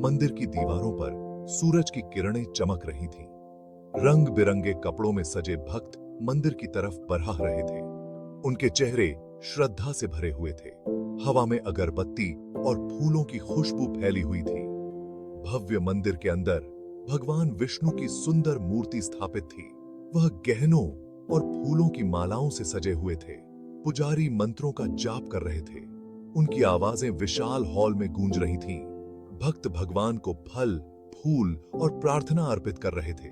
मंदिर की दीवारों पर सूरज की किरणें चमक रही थीं। रंग बिरंगे कपड़ों में सजे भक्त मंदिर की तरफ बढ़ा रहे थे। उनके चेहरे श्रद्धा से भरे हुए थे। हवा में अगरबत्ती और फूलों की खुशबू फैली हुई थी। भव्य मंदिर के अंदर भगवान विष्णु की सुंदर मूर्ति स्थापित थी। वह गहनों और फूलों की मालाओं से सजे हुए थे। पुजारी मंत्रों का जाप कर रहे थे। उनकी आवाजें विशाल हॉल में गूंज रही थीं। भक्त भगवान को फल, फूल और प्रार्थना अर्पित कर रहे थे।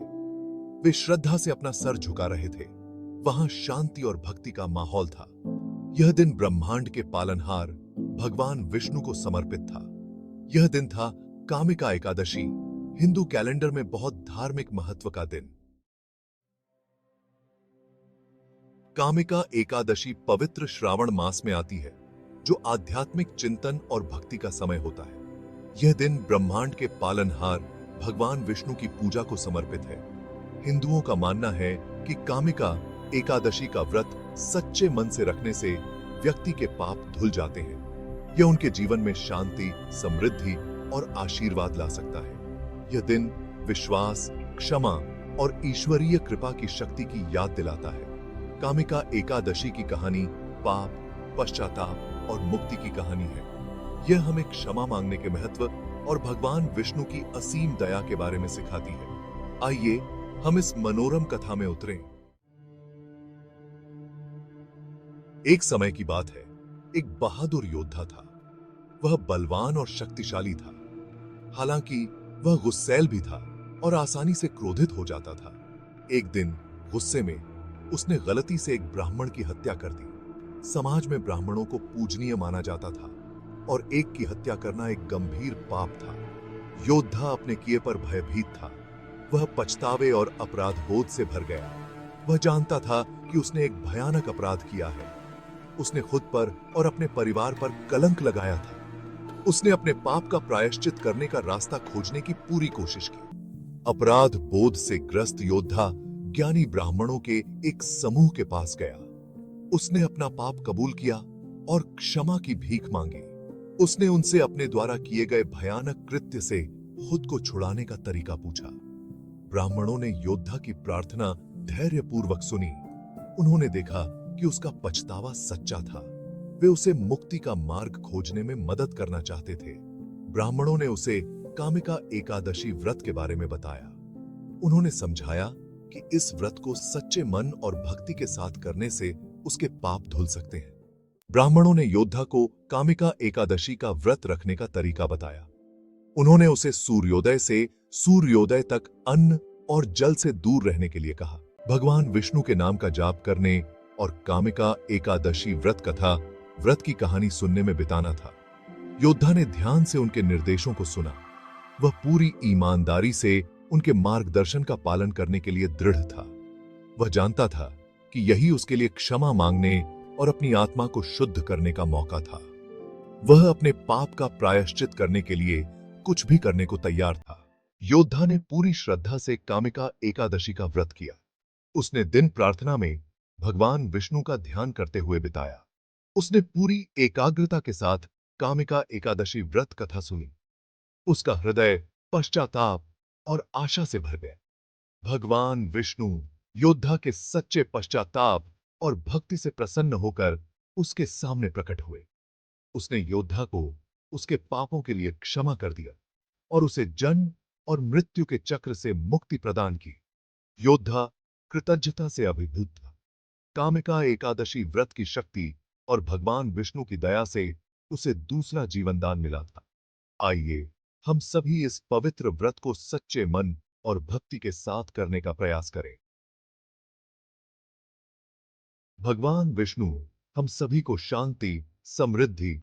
वे श्रद्धा से अपना सर झुका रहे थे। वहां शांति और भक्ति का माहौल था। यह दिन ब्रह्मांड के पालनहार भगवान विष्णु को समर्पित था। यह दिन था कामिका एकादशी, हिंदू कैलेंडर में बहुत धार्मिक महत्व का दिन। कामिका एकादशी पवित्र श्रावण मास में आती है, जो आध्यात्मिक चिंतन और भक्ति का समय होता है। यह दिन ब्रह्मांड के पालनहार भगवान विष्णु की पूजा को समर्पित है। हिंदुओं का मानना है कि कामिका एकादशी का व्रत सच्चे मन से रखने से व्यक्ति के पाप धुल जाते हैं। यह उनके जीवन में शांति, समृद्धि और आशीर्वाद ला सकता है। यह दिन विश्वास, क्षमा और ईश्वरीय कृपा की शक्ति की याद दिलाता है। कामिका एकादशी की कहानी पाप, पश्चाताप और मुक्ति की कहानी है। यह हमें क्षमा मांगने के महत्व और भगवान विष्णु की असीम दया के बारे में सिखाती है। आइए हम इस मनोरम कथा में उतरें। एक समय की बात है, एक बहादुर योद्धा था। वह बलवान और शक्तिशाली था। हालांकि वह गुस्सैल भी था और आसानी से क्रोधित हो जाता था। एक दिन गुस्से में उसने गलती से एक ब्राह्मण की हत्या कर दी। समाज में ब्राह्मणों को पूजनीय माना जाता था और एक की हत्या करना एक गंभीर पाप था। योद्धा अपने किए पर भयभीत था। वह पछतावे और अपराध बोध से भर गया। वह जानता था कि उसने एक भयानक अपराध किया है। उसने खुद पर और अपने परिवार पर कलंक लगाया था। उसने अपने पाप का प्रायश्चित करने का रास्ता खोजने की पूरी कोशिश की। अपराध बोध से ग्रस्त योद्धा ज्ञानी ब्राह्मणों के एक समूह के पास गया। उसने अपना पाप कबूल किया और क्षमा की भीख मांगी। उसने उनसे अपने द्वारा किए गए भयानक कृत्य से खुद को छुड़ाने का तरीका पूछा। ब्राह्मणों ने योद्धा की प्रार्थना धैर्यपूर्वक सुनी। उन्होंने देखा कि उसका पछतावा सच्चा था। वे उसे मुक्ति का मार्ग खोजने में मदद करना चाहते थे। ब्राह्मणों ने उसे कामिका एकादशी व्रत के बारे में बताया। उन्होंने समझाया कि इस व्रत को सच्चे मन और भक्ति के साथ करने से उसके पाप धुल सकते हैं। ब्राह्मणों ने योद्धा को कामिका एकादशी का व्रत रखने का तरीका बताया। उन्होंने उसे सूर्योदय से सूर्योदय तक अन्न और जल से दूर रहने के लिए कहा। भगवान विष्णु के नाम का जाप करने और कामिका एकादशी व्रत की कहानी सुनने में बिताना था। योद्धा ने ध्यान से उनके निर्देशों को सुना। वह पूरी ईमानदारी से उनके मार्गदर्शन का पालन करने के लिए दृढ़ था। वह जानता था कि यही उसके लिए क्षमा मांगने और अपनी आत्मा को शुद्ध करने का मौका था। वह अपने पाप का प्रायश्चित करने के लिए कुछ भी करने को तैयार था। योद्धा ने पूरी श्रद्धा से कामिका एकादशी का व्रत किया। उसने दिन प्रार्थना में भगवान विष्णु का ध्यान करते हुए बिताया। उसने पूरी एकाग्रता के साथ कामिका एकादशी व्रत कथा सुनी। उसका हृदय पश्चाताप और आशा से भर गया। भगवान विष्णु योद्धा के सच्चे पश्चाताप और भक्ति से प्रसन्न होकर उसके सामने प्रकट हुए। उसने योद्धा को उसके पापों के लिए क्षमा कर दिया और उसे जन्म और मृत्यु के चक्र से मुक्ति प्रदान की। योद्धा कृतज्ञता से अभिभूत था। कामिका एकादशी व्रत की शक्ति और भगवान विष्णु की दया से उसे दूसरा जीवन दान मिला था। आइए हम सभी इस पवित्र व्रत को सच्चे मन और भक्ति के साथ करने का प्रयास करें। भगवान विष्णु हम सभी को शांति, समृद्धि